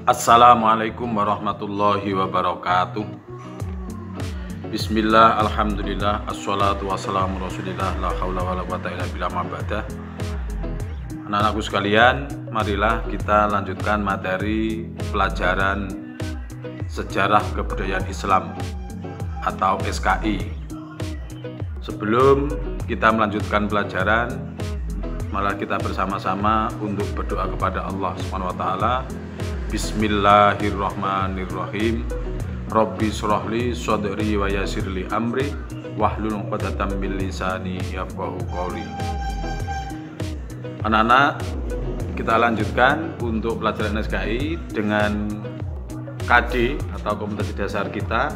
Assalamualaikum warahmatullahi wabarakatuh. Bismillah, alhamdulillah, assalatu wassalamu rasulillah, la haula wa la quwata illa billah ma ba'da. Anak-anakku sekalian, marilah kita lanjutkan materi pelajaran Sejarah Kebudayaan Islam atau SKI. Sebelum kita melanjutkan pelajaran, malah kita bersama-sama untuk berdoa kepada Allah Subhanahu wa taala. Bismillahirrahmanirrahim. Rabbi shrahli sadri wa yassirli amri wahlul 'uqdatam min lisani yafqahu qawli. Anak-anak, kita lanjutkan untuk pelajaran SKI dengan KD atau kompetensi dasar kita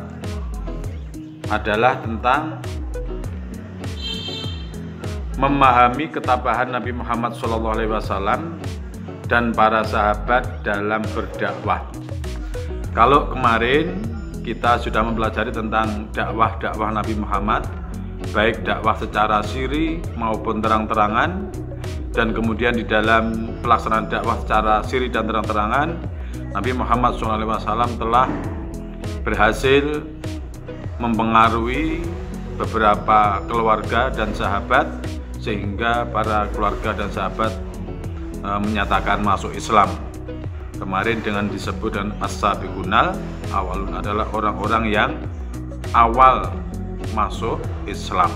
adalah tentang memahami ketabahan Nabi Muhammad SAW dan para sahabat dalam berdakwah. Kalau kemarin kita sudah mempelajari tentang dakwah Nabi Muhammad, baik dakwah secara siri maupun terang-terangan, dan kemudian di dalam pelaksanaan dakwah secara siri dan terang-terangan, Nabi Muhammad SAW telah berhasil mempengaruhi beberapa keluarga dan sahabat sehingga para keluarga dan sahabat menyatakan masuk Islam. Kemarin dengan disebut dan as-sabiqunal awalun adalah orang-orang yang awal masuk Islam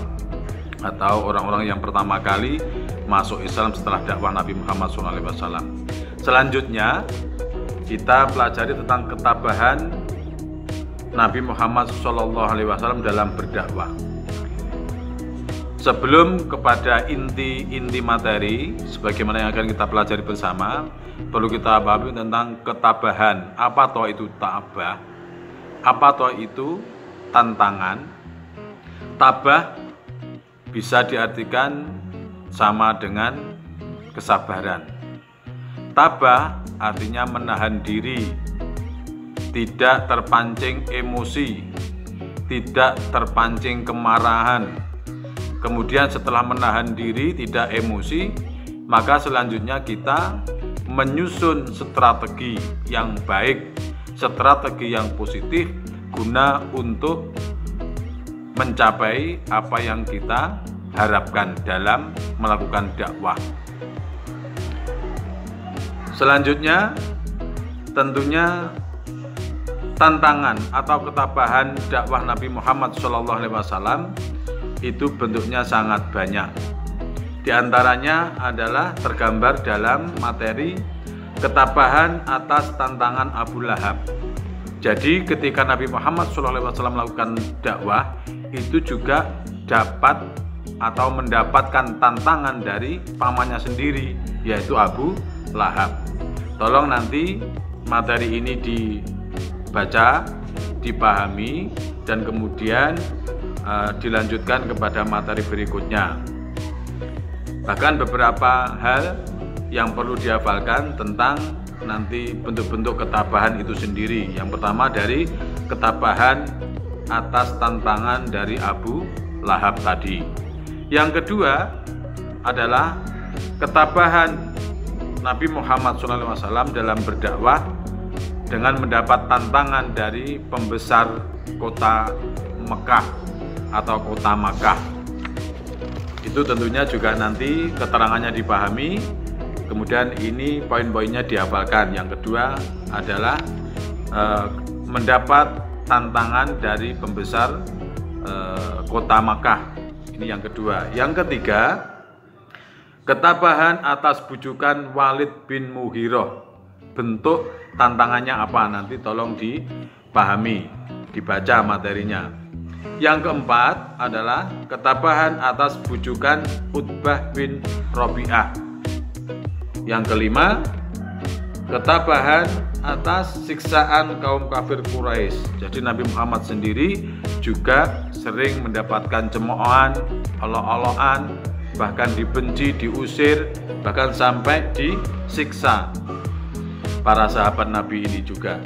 atau orang-orang yang pertama kali masuk Islam setelah dakwah Nabi Muhammad SAW. Selanjutnya kita pelajari tentang ketabahan Nabi Muhammad SAW dalam berdakwah. Sebelum kepada inti materi, sebagaimana yang akan kita pelajari bersama, perlu kita pahami tentang ketabahan. Apa toh itu tabah? Apa toh itu tantangan? Tabah bisa diartikan sama dengan kesabaran. Tabah artinya menahan diri, tidak terpancing emosi, tidak terpancing kemarahan. Kemudian setelah menahan diri, tidak emosi, maka selanjutnya kita menyusun strategi yang baik, strategi yang positif guna untuk mencapai apa yang kita harapkan dalam melakukan dakwah. Selanjutnya tentunya tantangan atau ketabahan dakwah Nabi Muhammad SAW itu bentuknya sangat banyak. Di antaranya adalah tergambar dalam materi ketabahan atas tantangan Abu Lahab. Jadi ketika Nabi Muhammad SAW melakukan dakwah, itu juga dapat atau mendapatkan tantangan dari pamannya sendiri, yaitu Abu Lahab. Tolong nanti materi ini dibaca, dipahami, dan kemudian dilanjutkan kepada materi berikutnya. Bahkan beberapa hal yang perlu dihafalkan tentang nanti bentuk-bentuk ketabahan itu sendiri. Yang pertama dari ketabahan atas tantangan dari Abu Lahab tadi. Yang kedua adalah ketabahan Nabi Muhammad SAW dalam berdakwah dengan mendapat tantangan dari pembesar kota Mekah atau kota Makkah. Itu tentunya juga nanti keterangannya dipahami, kemudian ini poin-poinnya dihafalkan. Yang kedua adalah mendapat tantangan dari pembesar kota Makkah. Ini yang kedua. Yang ketiga, ketabahan atas bujukan Walid bin Mughirah. Bentuk tantangannya apa? Nanti tolong dipahami, dibaca materinya. Yang keempat adalah ketabahan atas bujukan Utbah bin Rabi'ah. Yang kelima, ketabahan atas siksaan kaum kafir Quraisy. Jadi Nabi Muhammad sendiri juga sering mendapatkan cemoohan, olok-olokan, bahkan dibenci, diusir, bahkan sampai disiksa para sahabat Nabi ini juga.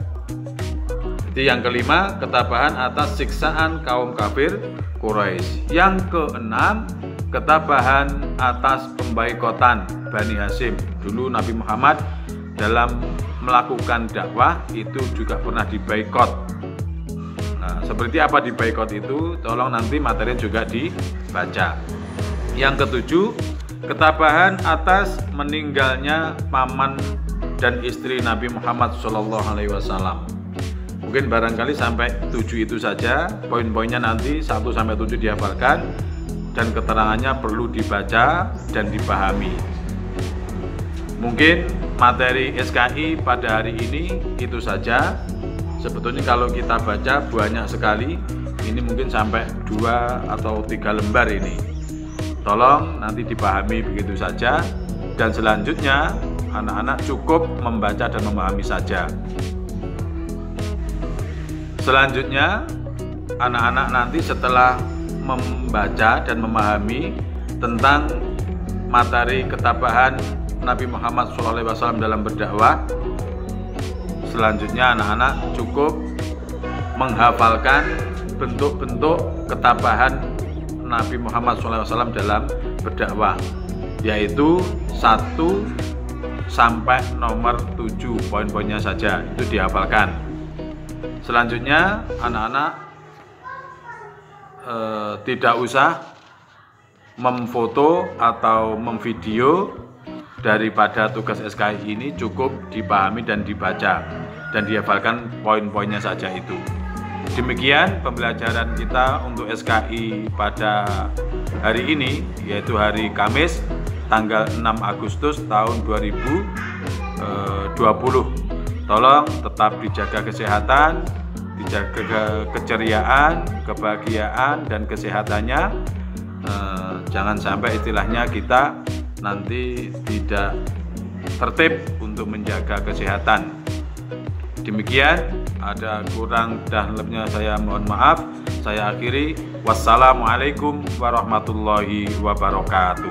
Yang kelima, ketabahan atas siksaan kaum kafir Quraisy. Yang keenam, ketabahan atas pembaikotan Bani Hashim. Dulu Nabi Muhammad dalam melakukan dakwah itu juga pernah diboikot. Nah, seperti apa diboikot itu? Tolong nanti materi juga dibaca. Yang ketujuh, ketabahan atas meninggalnya paman dan istri Nabi Muhammad SAW. Mungkin barangkali sampai 7 itu saja. Poin-poinnya nanti 1 sampai 7 dihafalkan dan keterangannya perlu dibaca dan dipahami. Mungkin materi SKI pada hari ini itu saja. Sebetulnya kalau kita baca banyak sekali. Ini mungkin sampai 2 atau 3 lembar ini. Tolong nanti dipahami begitu saja. Dan selanjutnya anak-anak cukup membaca dan memahami saja. Selanjutnya anak-anak nanti setelah membaca dan memahami tentang materi ketabahan Nabi Muhammad SAW dalam berdakwah, selanjutnya anak-anak cukup menghafalkan bentuk-bentuk ketabahan Nabi Muhammad SAW dalam berdakwah, yaitu 1 sampai nomor 7 poin-poinnya saja, itu dihafalkan. Selanjutnya anak-anak tidak usah memfoto atau memvideo. Daripada tugas SKI ini cukup dipahami dan dibaca dan dihafalkan poin-poinnya saja itu. Demikian pembelajaran kita untuk SKI pada hari ini, yaitu hari Kamis tanggal 6 Agustus tahun 2020. Tolong tetap dijaga kesehatan, dijaga keceriaan, kebahagiaan dan kesehatannya. Jangan sampai istilahnya kita nanti tidak tertib untuk menjaga kesehatan. Demikian, ada kurang dan lebihnya saya mohon maaf. Saya akhiri. Wassalamualaikum warahmatullahi wabarakatuh.